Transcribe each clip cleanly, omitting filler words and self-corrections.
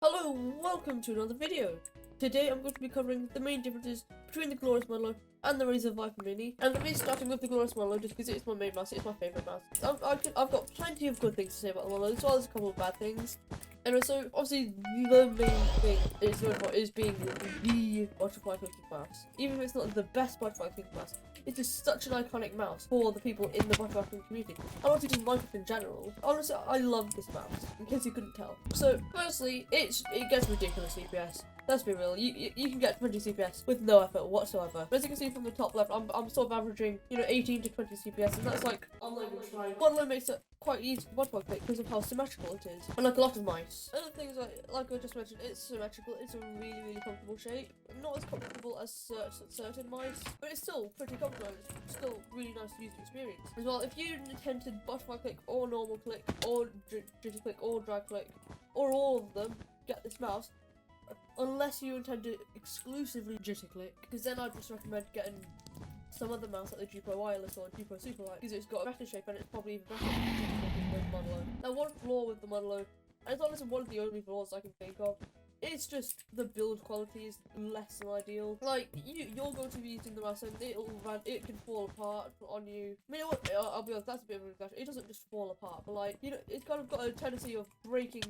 Hello, welcome to another video. Today I'm going to be covering the main differences between the Glorious Modelo and the Razer Viper Mini. And I'm starting with the Glorious Modelo just because it's my main mouse, it's my favourite mouse. I've got plenty of good things to say about the Modelo, as well as a couple of bad things. Anyway, so obviously the main thing is being the butterfly clicking mouse. Even if it's not the best butterfly clicking mouse, it is such an iconic mouse for the people in the butterfly clicking community. And also just Minecraft in general. Honestly, I love this mouse, in case you couldn't tell. So, firstly, it gets ridiculous CPS. Let's be real, you can get 20 CPS with no effort whatsoever. As you can see from the top left, I'm sort of averaging, 18 to 20 CPS, and that's like, I'm not even trying. One makes it quite easy to butterfly click because of how symmetrical it is, unlike a lot of mice. Other things like I just mentioned, it's symmetrical, it's a really comfortable shape. Not as comfortable as certain mice, but it's still pretty comfortable, and it's still really nice to use experience. As well, if you intend to butterfly click, or normal click, or jitter click, or drag click, or all of them, get this mouse. Unless you intend to exclusively jitter click, because then I'd just recommend getting some other mouse like the Jupo Wireless or Jupo Superlight, because it's got a better shape and it's probably even better than the Modelo. Now, one flaw with the Modelo, and it's honestly one of the only flaws I can think of, it's just the build quality is less than ideal. Like, you're going to be using the mouse and it can fall apart on you. I mean, I'll be honest, that's a bit of an exaggeration. It doesn't just fall apart, but like, it's kind of got a tendency of breaking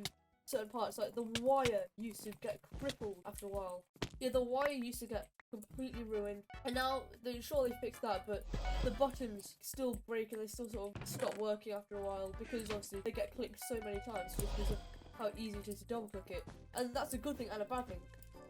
certain parts. Like the wire used to get crippled after a while. Yeah, the wire used to get completely ruined, and now they surely fixed that, but the buttons still break and they still sort of stop working after a while because obviously they get clicked so many times just because of how easy it is to double click it. And that's a good thing and a bad thing.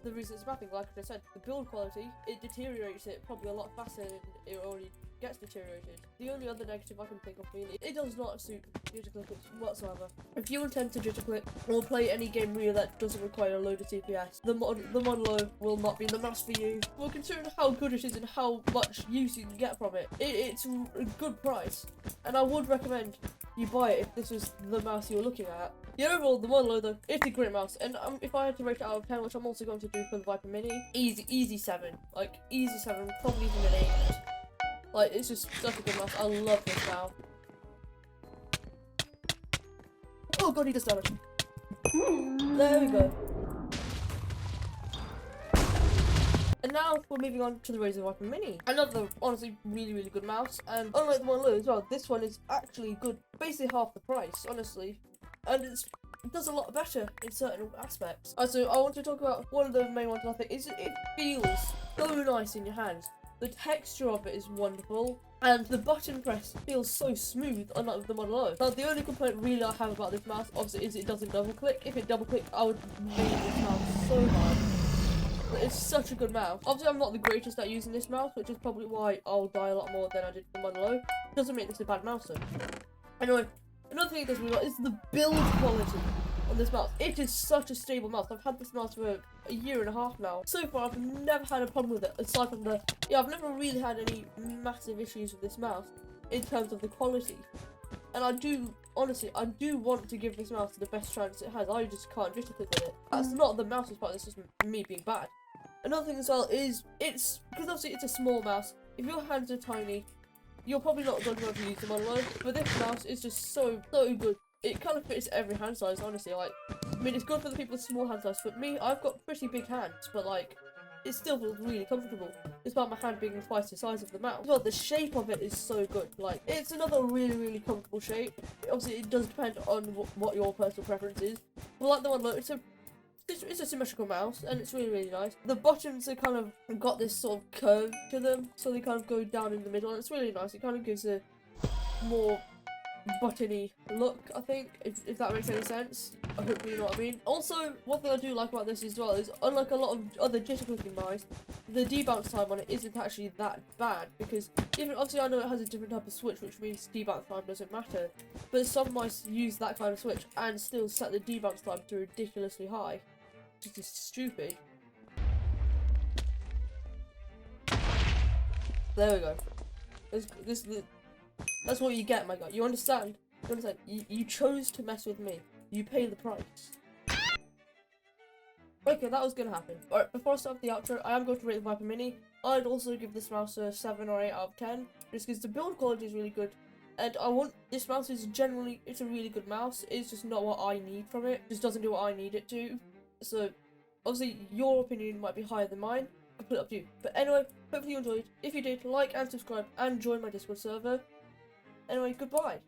The reason it's a bad thing, like I said, the build quality, it deteriorates it probably a lot faster than it already gets deteriorated. The only other negative I can think of really, it does not suit jitter clickers whatsoever. If you intend to jitter click or play any game really that doesn't require a load of CPS, the Modelo will not be the mouse for you. Well, considering how good it is and how much use you can get from it, it's a good price, and I would recommend you buy it if this was the mouse you were looking at. The overall, the Modelo though, it's a great mouse, and if I had to rate it out of 10, which I'm also going to do for the Viper Mini, easy 7. Like, easy 7, probably even an 8. Like, it's just such a good mouse. I love this now. Oh god, he does damage. There we go. And now we're moving on to the Razer Viper Mini. Another, honestly, really good mouse. And unlike the Modelo as well, this one is actually good. Basically half the price, honestly. And it does a lot better in certain aspects. So I want to talk about one of the main ones I think is it feels so nice in your hands. The texture of it is wonderful, and the button press feels so smooth, unlike the Modelo. Now, the only complaint really I have about this mouse, obviously, is it doesn't double click. If it double clicked, I would make this mouse so hard. But it's such a good mouse. Obviously, I'm not the greatest at using this mouse, which is probably why I'll die a lot more than I did the Modelo. Doesn't make this a bad mouse though. Anyway, another thing it does really well is the build quality on this mouse. It is such a stable mouse. I've had this mouse for a year and a half now. So far, I've never had a problem with it, aside from I've never really had any massive issues with this mouse in terms of the quality. And I do want to give this mouse the best chance it has. I just can't jitter click with it. That's not the mouse's part, that's just me being bad. Another thing as well is, because obviously it's a small mouse, if your hands are tiny, you're probably not going to be able to use them alone, but this mouse is just so good. It kind of fits every hand size, honestly. Like, I mean, it's good for the people with small hand size, but me, I've got pretty big hands, but like, it still feels really comfortable, despite my hand being twice the size of the mouse. Well, the shape of it is so good. Like, it's another really comfortable shape. Obviously, it does depend on what your personal preference is. But like the one, look, it's a symmetrical mouse, and it's really nice. The buttons are kind of got this sort of curve to them, so they kind of go down in the middle, and it's really nice. It kind of gives a more buttony look, I think, if that makes any sense. I hope you know what I mean. Also, one thing I do like about this as well is, unlike a lot of other jitter clicking mice, the debounce time on it isn't actually that bad, because even obviously I know it has a different type of switch, which means debounce time doesn't matter, but some mice use that kind of switch and still set the debounce time to ridiculously high, which is stupid. There we go. That's what you get, my guy. You understand? You understand? You chose to mess with me. You pay the price. Okay, that was gonna happen. Alright, before I start the outro, I am going to rate the Viper Mini. I'd also give this mouse a 7 or 8 out of 10, just because the build quality is really good. And this mouse is it's a really good mouse. It's just not what I need from it. It just doesn't do what I need it to. So obviously your opinion might be higher than mine. Completely up to you. But anyway, hopefully you enjoyed. If you did, like and subscribe and join my Discord server. Anyway, goodbye.